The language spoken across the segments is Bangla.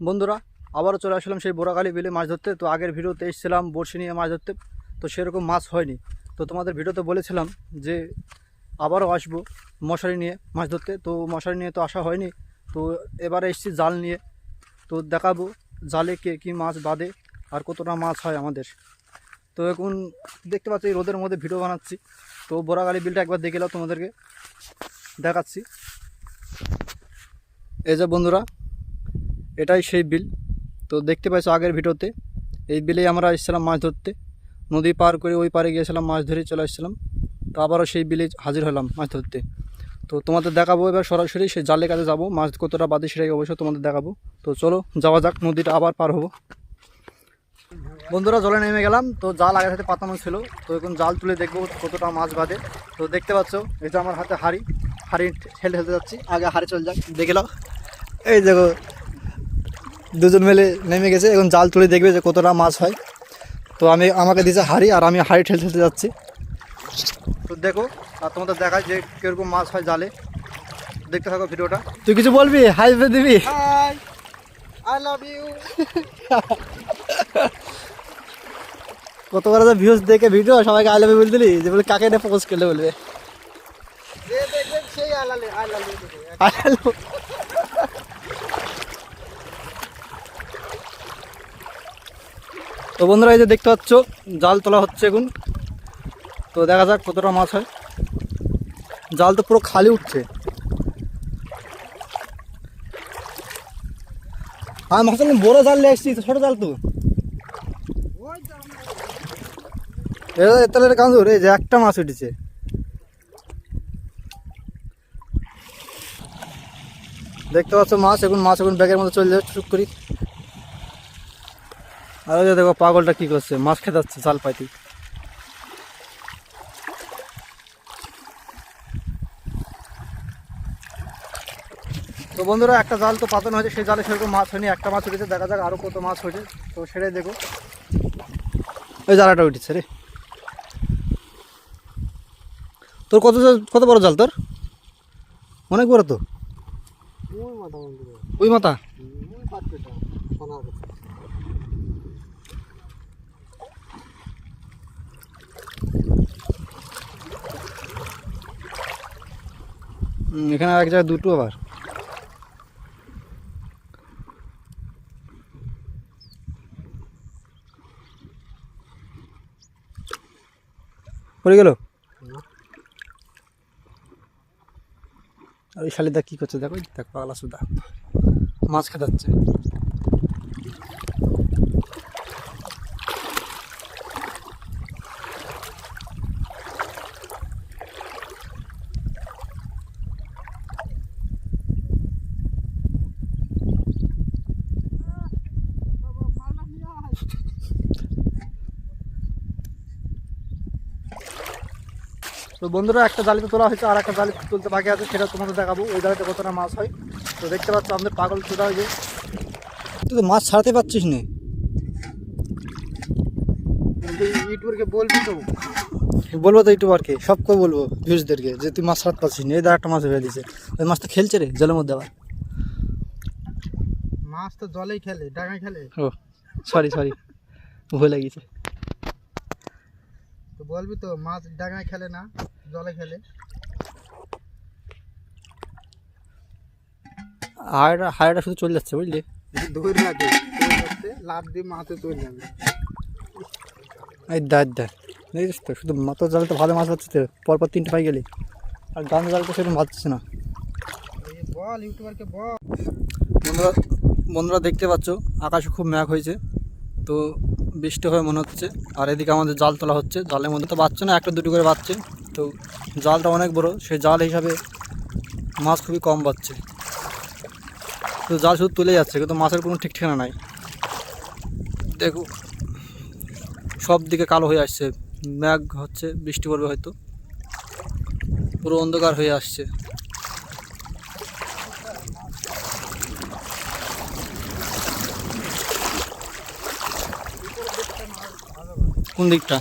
বন্ধুরা, আবারও চলে আসলাম সেই বোরাখালী বিলে মাছ ধরতে। তো আগের ভিডিওতে এসেছিলাম বড়শি নিয়ে মাছ ধরতে, তো সেরকম মাছ হয়নি। তো তোমাদের ভিডিওতে বলেছিলাম যে আবারও আসবো মশারি নিয়ে মাছ ধরতে, তো মশারি নিয়ে তো আসা হয়নি। তো এবারে এসেছি জাল নিয়ে, তো দেখাবো জালে কে কী মাছ বাঁধে আর কতটা মাছ হয় আমাদের। তো এখন দেখতে পাচ্ছি এই রোদের মধ্যে ভিডিও বানাচ্ছি। তো বোরাখালী বিলটা একবার দেখে নাও, তোমাদেরকে দেখাচ্ছি। এই যে বন্ধুরা, এটাই সেই বিল। তো দেখতে পাইছো আগের ভিডিওতে, এই বিলেই আমরা এসেছিলাম মাছ ধরতে। নদী পার করে ওই পারে গিয়েছিলাম, মাছ ধরে চলে আসছিলাম। তো আবারও সেই বিলে হাজির হলাম মাছ ধরতে। তো তোমাদের দেখাবো এবার সরাসরি সেই জালের কাছে যাবো, মাছ কতটা বাদে সেটাই অবশ্যই তোমাদের দেখাবো। তো চলো যাওয়া যাক, নদীটা আবার পার হবো। বন্ধুরা, জলে নেমে গেলাম। তো জাল আগে হাতে পাতানো ছিল, তো এখন জাল তুলে দেখবো কতটা মাছ বাঁধে। তো দেখতে পাচ্ছ এই যে আমার হাতে হাঁড়ি ঠেলতে ঠেলতে যাচ্ছি। আগে হাঁড়ি চলে যাক, দেখে নাও। এই দেখো দুজন মিলে নেমে গেছে, এখন জাল তুলে দেখবে যে কতটা মাছ হয়। তো আমাকে দিয়েছে হাঁড়ি, আর আমি হাঁড়ি ঠেলতে ঠেলতে যাচ্ছি। তো দেখো, আর তোমাদের দেখায় যে কীরকম মাছ হয় জালে। দেখতে থাকো ভিডিওটা। তুই কিছু বলবি? হাই দিবি? Hi, I love you. কতবার যে ভিউজ দেখে ভিডিও সবাইকে আই লাভ ইউ বলে দিলি, যে বলে কাকে এটা প্রপোজ করলে বলবে যে দেখবেন সেই I love you I love. তো বন্ধুরা, এই যে দেখতে পাচ্ছ জাল তোলা হচ্ছে এখন। তো দেখা যাক কতটা মাছ হয়। জাল তো পুরো খালি উঠছে। আমি ভাবছিলাম বড় জাল নিয়ে এসছি, ছোট জাল তো এতালের কাঁদুর। এই যে একটা মাছ উঠেছে। দেখতে পাচ্ছ মাছ এখন ব্যাগের মধ্যে চলে যাচ্ছে টুক করি। আর ওই যে দেখো পাগলটা কি করছে, মাছ খেতে যাচ্ছে জাল পাইতে। তো বন্ধুরা, একটা জাল তো পাতানো হয়েছে, সেই জালে সেরকম মাছ হয়নি, একটা মাছ উঠেছে। দেখা যাক আরো কত মাছ হয়েছে, তো সেটাই দেখো। ওই জালাটা উঠেছে রে। তোর কত বড় জাল তোর? অনেক বড় তো। ওই মাথা বন্ধ করে ওই মাথা। ওই পাটকেটা সোনার কাছে। এখানে এক জায়গায় দুটো আবার। পড়ে গেল। আর ওই শালিদা কি করছে দেখো, দেখ পাগলা সুদা মাছ খেতে যাচ্ছে। তো বন্ধুরা, একটা জালিতে তোলা হয়েছে, আর একটা জালি তুলতে বাকি আছে, সেটা তোমাদের দেখাবো ওই জালিতে কতটা মাছ হয়। তো দেখতে পাচ্ছ আমাদের পাগল সুদা হয়েছে। তুই তো মাছ ছাড়তে পারছিস না। ইউটিউবারকে বলবি তো? বলবো তো ইউটিউবারকে, সবকে বলবো ভিউজদেরকে যে তুই মাছ ছাড়তে পারছিস না। এই দা একটা মাছ ফেলে দিয়েছে, ওই মাছটা খেলছে রে জলের মধ্যে আবার। মাছ তো জলেই খেলে, ডাঙায় খেলে। ও সরি ভুলে গেছে। তো বলবি তো মাছ ডাঙায় খেলে না, জলে খেলে। হাড়টা শুধু চলে যাচ্ছে বুঝলি। দূর লাগে লাভ দিয়ে মাছে চলে যাবে। এই দেখ দেখিস তো, শুধু মাত্র জালে তো ভালো মাছ পাচ্ছে তো, পরপর 3টে পাই গেলি। আর গান জাল তো সেরকম বাঁচছে না। বল ইউটিউবারকে বল। বন্ধুরা দেখতে পাচ্ছ আকাশে খুব মেঘ হয়েছে, তো বৃষ্টি হয়ে মনে হচ্ছে। আর এদিকে আমাদের জাল তোলা হচ্ছে, জালের মধ্যে তো বাঁচছে না, একটা দুটো করে বাঁচছে। তো জালটা অনেক বড়, সেই জাল হিসাবে মাছ খুবই কম বাঁচছে। তো জাল শুধু তুলে যাচ্ছে, কিন্তু মাছের কোনো ঠিক ঠিকানা নাই। দেখো সব দিকে কালো হয়ে আসছে, মেঘ হচ্ছে, বৃষ্টি পড়বে হয়তো, পুরো অন্ধকার হয়ে আসছে। কোন দিকটা?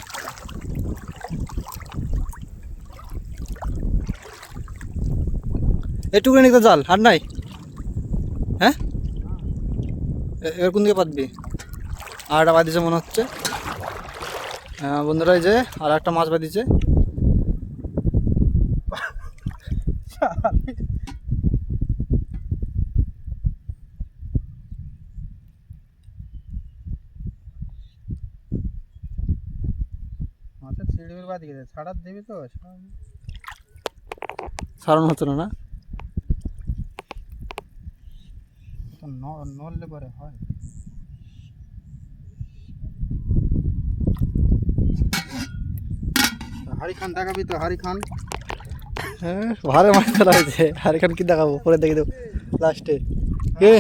এটুকু নিতে জাল আর নাই? হ্যাঁ এবার কোন দিকে পাতবি? আর একটা বাঁধিছে মনে হচ্ছে। হ্যাঁ বন্ধুরা, এই যে আর একটা মাছ বাঁধিছে। মাছের ছিড়বির বাদ গেছে, ছাড়ার দিবি তো সারানো হতো না, না? নড়লে পরে হয়। হারি খান দেখাবি তো, হারি খান। হ্যাঁ ভালো মাছ ধরা হয়েছে। আর এখানে কি দেখাবো, পরে দেখি দেবো লাস্টে। কে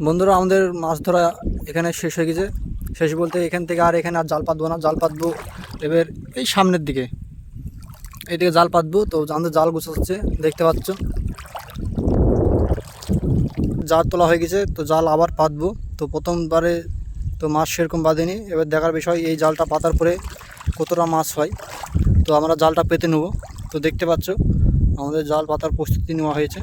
বন্ধুরা, আমাদের মাছ ধরা এখানে শেষ হয়ে গেছে। শেষ বলতে এখান থেকে আর এখানে আর জাল পাতবো না। জাল পাতবো এবার এই সামনের দিকে, এইদিকে জাল পাতবো। তো আমাদের জাল গুছাচ্ছে, দেখতে পাচ্ছ। জাল তোলা হয়ে গেছে, তো জাল আবার পাতবো। তো প্রথমবারে তো মাছ সেরকম বাঁধেনি। এবার দেখার বিষয় এই জালটা পাতার পরে কতটা মাছ হয়। তো আমরা জালটা পেতে নেব। তো দেখতে পাচ্ছ আমাদের জাল পাতার প্রস্তুতি নেওয়া হয়েছে।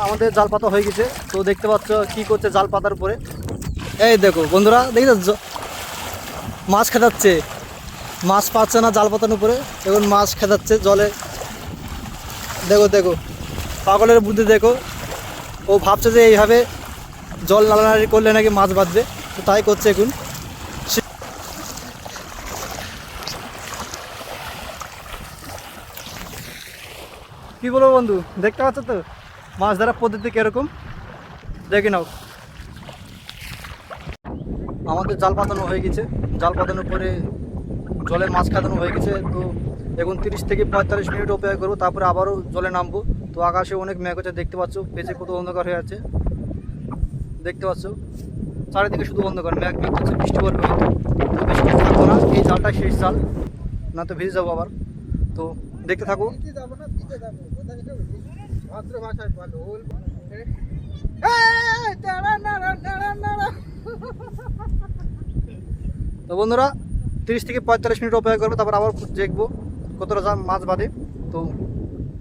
আমাদের জাল পাতা হয়ে গেছে। তো দেখতে পাচ্ছ কি করছে জাল পাতার পরে। এই দেখো বন্ধুরা, দেখছো মাছ খেদাচ্ছে। মাছ পাচ্ছে না জাল পাতার উপরে, এখন মাছ খেদাচ্ছে জলে। দেখো দেখো, পাগলের বুদ্ধি দেখো। ও ভাবছে যে এইভাবে জল নাড়ানাড়ি করলে নাকি মাছ বাঁধবে, তো তাই করছে এখন। কি বলবো বন্ধু, দেখতে পাচ্ছ তো মাছ ধরার পদ্ধতি কিরকম, দেখে নাও। আমাদের জাল পাতানো হয়ে গেছে। জাল পাতানোর পরে জলে মাছ খাদানো হয়ে গেছে। তো এখন 30 থেকে 45 মিনিট অপেক্ষা করবো, তারপরে আবারও জলে নামবো। তো আকাশে অনেক মেঘ হচ্ছে, দেখতে পাচ্ছ। পেছে কত অন্ধকার হয়ে আছে, দেখতে পাচ্ছ। চারিদিকে শুধু অন্ধকার, মেঘ মেঘ হচ্ছে, বৃষ্টি পড়বে হয়তো। তো বেশি কিছু থাকবো না, এই জালটা শেষ জাল, না তো ভিজে যাবো আবার। তো দেখতে থাকো। মাতৃভাষায় বলো। তো বন্ধুরা 30 থেকে 45 মিনিট অপেক্ষা করবো, তারপর আবার দেখবো কতটা মাছ বাঁধে। তো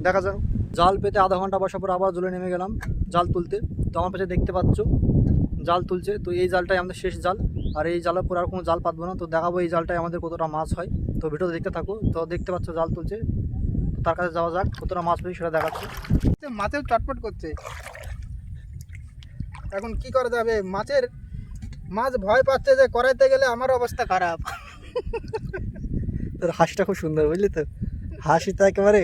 দেখা যাক। জাল পেতে আধা ঘন্টা বসার পর আবার জলে নেমে গেলাম জাল তুলতে। তো আমার পাশে দেখতে পাচ্ছ জাল তুলছে। তো এই জালটাই আমাদের শেষ জাল, আর এই জালের পর আর কোনো জাল পাতবো না। তো দেখাবো এই জালটায় আমাদের কতটা মাছ হয়। তো ভিডিওতে দেখতে থাকো। তো দেখতে পাচ্ছ জাল তুলছে, তো তার কাছে যাওয়া যাক, কতটা মাছ পেয়েছি সেটা দেখাচ্ছে। মাছের চটপট করছে। এখন কি করা যাবে, মাছ ভয় পাচ্ছে যে করাইতে গেলে আমার অবস্থা খারাপ। তোর হাসিটা খুব সুন্দর, বুঝলি তো, হাসি তো একেবারে।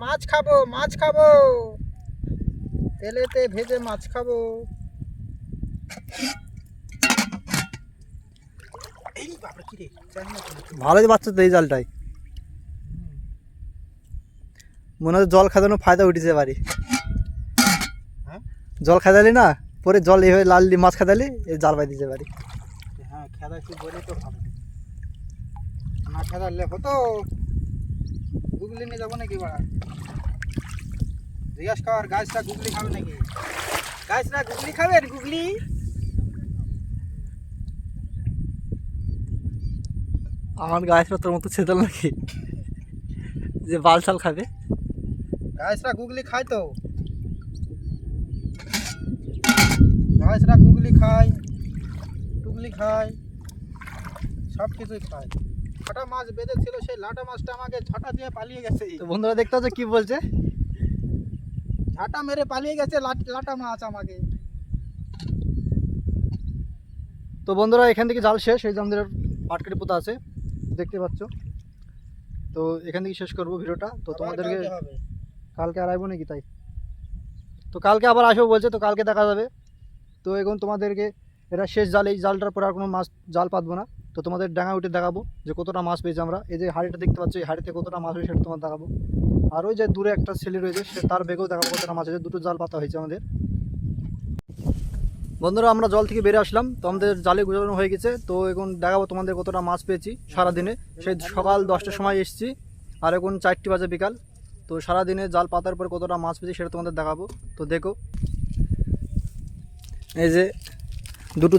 মাছ খাবো, মাছ খাবো, তেলেতে ভেজে মাছ খাবো। এই বাবা কি রে, ভালোই বাচ্চা তো এই জালটাই। মনে হচ্ছে জল খাদানো ফায়দা উঠেছে বাড়ি। হ্যাঁ জল খাদালি না, পরে জল এইভাবে লাল মাছ খাদালি, এই জাল পাই দিতে পারি। হ্যাঁ, খেলা কি বলে তো ভালো না, খেলালে হতো। গুগলি নিয়ে যাবো নাকি বাড়া? জিজ্ঞাস কর গাছটা গুগলি খাবে নাকি? গাছটা গুগলি খাবে? গুগলি আমার গাছটা তোর মতো ছেদল নাকি যে বাল চাল খাবে? গাছরা গুগলি খায় তো, গাছরা গুগলি খায়, টুগলি খায়, সব কিছুই খায়। ছটা মাছ বেঁধেছিল, সেই লাটা মাছটা আমাকে ঝাঁটা দিয়ে পালিয়ে গেছে। তো বন্ধুরা দেখতে পাচ্ছ কি বলছে, ঝাঁটা মেরে পালিয়ে গেছে লাটা মাছ আমাকে। তো বন্ধুরা এখান থেকে জাল শেষ। এই যে আমাদের পাটকাটি পোতা আছে, দেখতে পাচ্ছ। তো এখান থেকে শেষ করবো ভিডিওটা। তো আবার তোমাদেরকে কালকে হবে। কালকে আর আসবো নাকি তাই? তো কালকে আবার আসবো বলছে, তো কালকে দেখা যাবে। তো এখন তোমাদেরকে এটা শেষ জাল, এই জালটার পরে আর কোনো মাছ জাল পাতবো না। তো তোমাদের ডাঙা উঠে দেখাবো যে কতটা মাছ পেয়েছি আমরা। এই যে হাঁড়িটা দেখতে পাচ্ছ, এই হাঁড়িতে কতটা মাছ হয়েছে সেটা তোমার দেখাবো। আর ওই যে দূরে একটা ছেলে রয়েছে, সে তার বেগেও দেখাবো কতটা মাছ হয়েছে। দুটো জাল পাতা হয়েছে আমাদের। বন্ধুরা আমরা জল থেকে বেরিয়ে আসলাম, তো আমাদের জালে গুজানো হয়ে গেছে। তো এখন দেখাবো তোমাদের কতটা মাছ পেয়েছি সারাদিনে। সেই সকাল 10টার সময় এসেছি, আর এখন 4টি বাজে বিকাল। তো সারাদিনে জাল পাতার পর কতটা মাছ পেয়েছি সেটা তোমাদের দেখাবো। তো দেখো, এই যে দুটো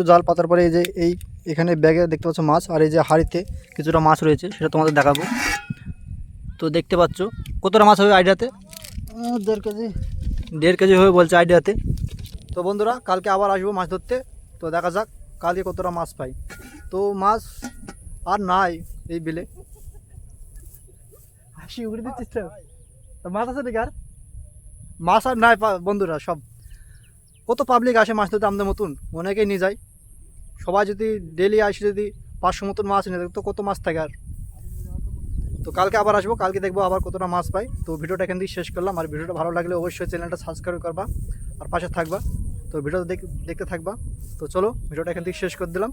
জাল পাতার পরে এই যে এখানে ব্যাগে দেখতে পাচ্ছ মাছ, আর এই যে হাঁড়িতে কিছুটা মাছ রয়েছে, সেটা তোমাদের দেখাবো। তো দেখতে পাচ্ছ কতটা মাছ হবে আইডিয়াতে? 1.5 কেজি। 1.5 কেজি হবে বলছে আইডিয়াতে। তো বন্ধুরা কালকে আবার আসবো মাছ ধরতে, তো দেখা যাক কালকে কতটা মাছ পাই। তো মাছ আর নাই এই বিলে। হাসি উড়ে দিচ্ছিস তো, মাছ আছে নাকি আর? মাছ আর নাই বন্ধুরা, সব কত পাবলিক আসে মাছ ধরতে আমাদের মতন, অনেকেই নিয়ে যায়। সবাই যদি ডেলি আসে, যদি 500 মতন মাছ নিয়ে যায়, তো কত মাছ থাকে আর। তো কালকে আবার আসবো, কালকে দেখবো আবার কতটা মাছ পাই। তো ভিডিওটা এখান থেকে শেষ করলাম, আর ভিডিওটা ভালো লাগলে অবশ্যই চ্যানেলটা সাবস্ক্রাইব করবা আর পাশে থাকবা। তো ভিডিওটা দেখতে থাকবা। তো চলো ভিডিওটা এখান থেকে শেষ করে দিলাম।